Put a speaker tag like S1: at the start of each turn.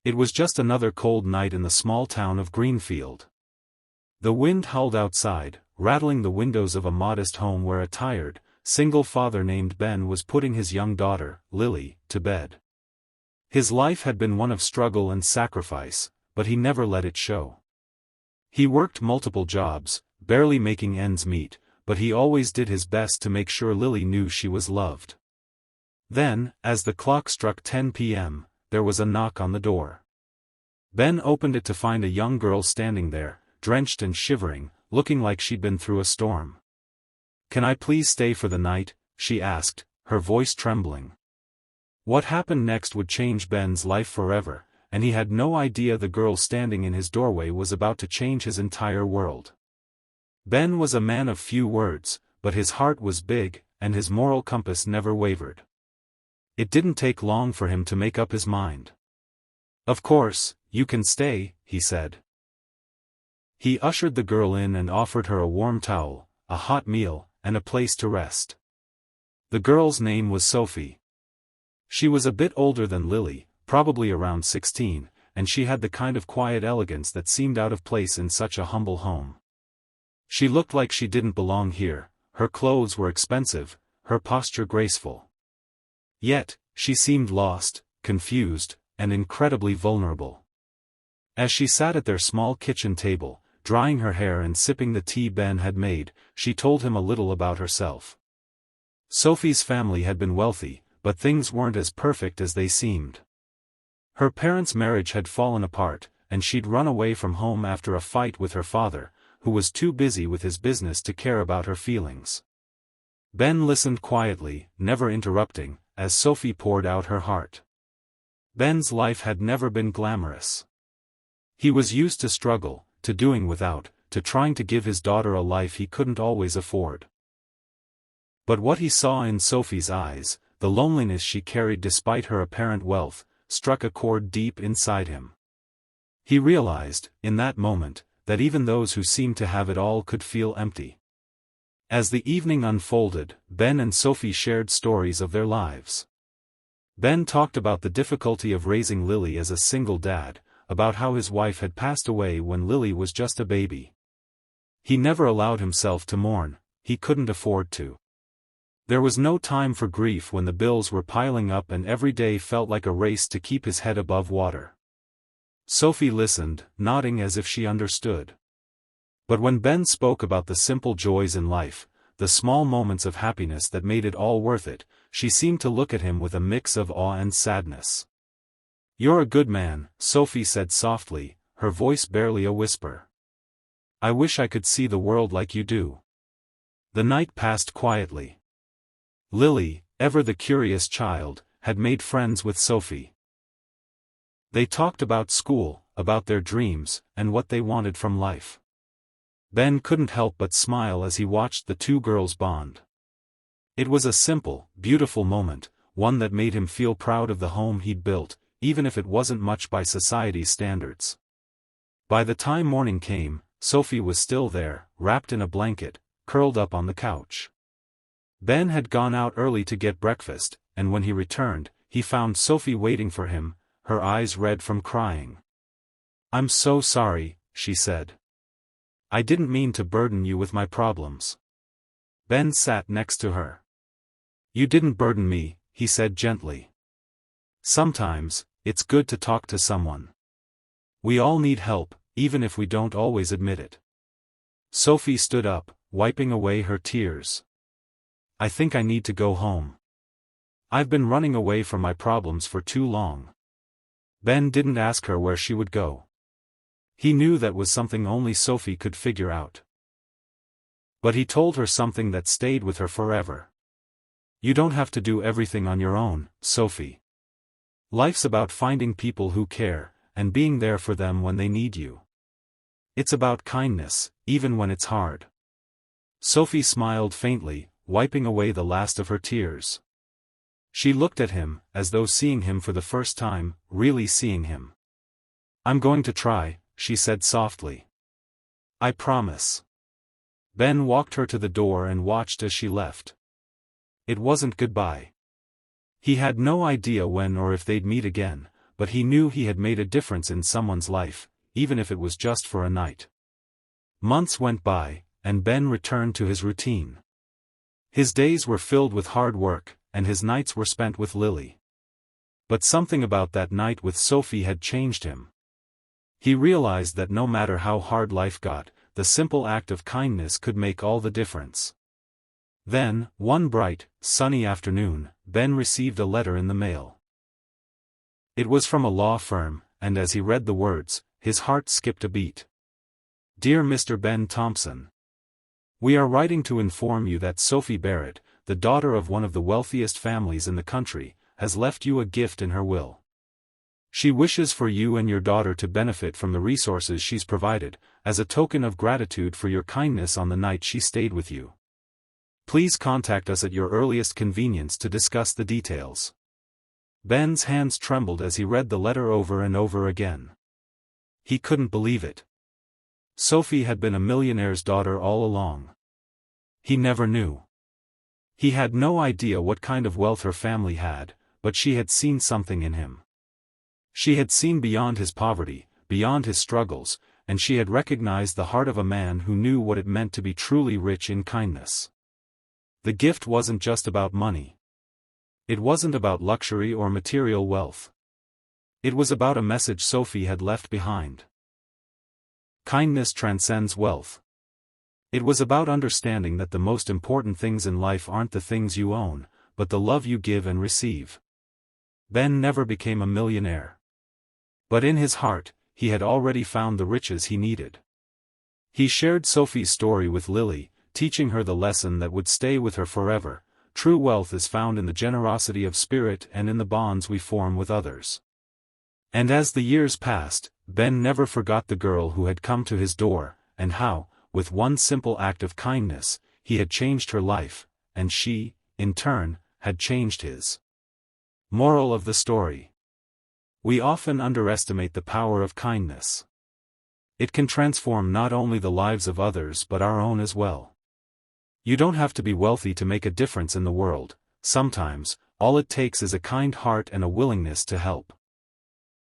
S1: It was just another cold night in the small town of Greenfield. The wind howled outside, rattling the windows of a modest home where a tired, single father named Ben was putting his young daughter, Lily, to bed. His life had been one of struggle and sacrifice, but he never let it show. He worked multiple jobs, barely making ends meet, but he always did his best to make sure Lily knew she was loved. Then, as the clock struck 10 p.m., there was a knock on the door. Ben opened it to find a young girl standing there, drenched and shivering, looking like she'd been through a storm. "Can I please stay for the night?" she asked, her voice trembling. What happened next would change Ben's life forever, and he had no idea the girl standing in his doorway was about to change his entire world. Ben was a man of few words, but his heart was big, and his moral compass never wavered. It didn't take long for him to make up his mind. "Of course, you can stay," he said. He ushered the girl in and offered her a warm towel, a hot meal, and a place to rest. The girl's name was Sophie. She was a bit older than Lily, probably around 16, and she had the kind of quiet elegance that seemed out of place in such a humble home. She looked like she didn't belong here, her clothes were expensive, her posture graceful. Yet, she seemed lost, confused, and incredibly vulnerable. As she sat at their small kitchen table, drying her hair and sipping the tea Ben had made, she told him a little about herself. Sophie's family had been wealthy, but things weren't as perfect as they seemed. Her parents' marriage had fallen apart, and she'd run away from home after a fight with her father, who was too busy with his business to care about her feelings. Ben listened quietly, never interrupting, as Sophie poured out her heart. Ben's life had never been glamorous. He was used to struggle, to doing without, to trying to give his daughter a life he couldn't always afford. But what he saw in Sophie's eyes, the loneliness she carried despite her apparent wealth, struck a chord deep inside him. He realized, in that moment, that even those who seemed to have it all could feel empty. As the evening unfolded, Ben and Sophie shared stories of their lives. Ben talked about the difficulty of raising Lily as a single dad, about how his wife had passed away when Lily was just a baby. He never allowed himself to mourn, he couldn't afford to. There was no time for grief when the bills were piling up and every day felt like a race to keep his head above water. Sophie listened, nodding as if she understood. But when Ben spoke about the simple joys in life, the small moments of happiness that made it all worth it, she seemed to look at him with a mix of awe and sadness. "You're a good man," Sophie said softly, her voice barely a whisper. "I wish I could see the world like you do." The night passed quietly. Lily, ever the curious child, had made friends with Sophie. They talked about school, about their dreams, and what they wanted from life. Ben couldn't help but smile as he watched the two girls bond. It was a simple, beautiful moment, one that made him feel proud of the home he'd built, even if it wasn't much by society's standards. By the time morning came, Sophie was still there, wrapped in a blanket, curled up on the couch. Ben had gone out early to get breakfast, and when he returned, he found Sophie waiting for him, her eyes red from crying. "I'm so sorry," she said. "I didn't mean to burden you with my problems." Ben sat next to her. "You didn't burden me," he said gently. "Sometimes, it's good to talk to someone. We all need help, even if we don't always admit it." Sophie stood up, wiping away her tears. "I think I need to go home. I've been running away from my problems for too long." Ben didn't ask her where she would go. He knew that was something only Sophie could figure out. But he told her something that stayed with her forever. "You don't have to do everything on your own, Sophie. Life's about finding people who care, and being there for them when they need you. It's about kindness, even when it's hard." Sophie smiled faintly, wiping away the last of her tears. She looked at him, as though seeing him for the first time, really seeing him. "I'm going to try," she said softly. "I promise." Ben walked her to the door and watched as she left. It wasn't goodbye. He had no idea when or if they'd meet again, but he knew he had made a difference in someone's life, even if it was just for a night. Months went by, and Ben returned to his routine. His days were filled with hard work, and his nights were spent with Lily. But something about that night with Sophie had changed him. He realized that no matter how hard life got, the simple act of kindness could make all the difference. Then, one bright, sunny afternoon, Ben received a letter in the mail. It was from a law firm, and as he read the words, his heart skipped a beat. Dear Mr. Ben Thompson, we are writing to inform you that Sophie Barrett, the daughter of one of the wealthiest families in the country, has left you a gift in her will. She wishes for you and your daughter to benefit from the resources she's provided, as a token of gratitude for your kindness on the night she stayed with you. Please contact us at your earliest convenience to discuss the details. Ben's hands trembled as he read the letter over and over again. He couldn't believe it. Sophie had been a millionaire's daughter all along. He never knew. He had no idea what kind of wealth her family had, but she had seen something in him. She had seen beyond his poverty, beyond his struggles, and she had recognized the heart of a man who knew what it meant to be truly rich in kindness. The gift wasn't just about money. It wasn't about luxury or material wealth. It was about a message Sophie had left behind. Kindness transcends wealth. It was about understanding that the most important things in life aren't the things you own, but the love you give and receive. Ben never became a millionaire. But in his heart, he had already found the riches he needed. He shared Sophie's story with Lily, teaching her the lesson that would stay with her forever. True wealth is found in the generosity of spirit and in the bonds we form with others. And as the years passed, Ben never forgot the girl who had come to his door, and how, with one simple act of kindness, he had changed her life, and she, in turn, had changed his. Moral of the story: we often underestimate the power of kindness. It can transform not only the lives of others but our own as well. You don't have to be wealthy to make a difference in the world. Sometimes, all it takes is a kind heart and a willingness to help.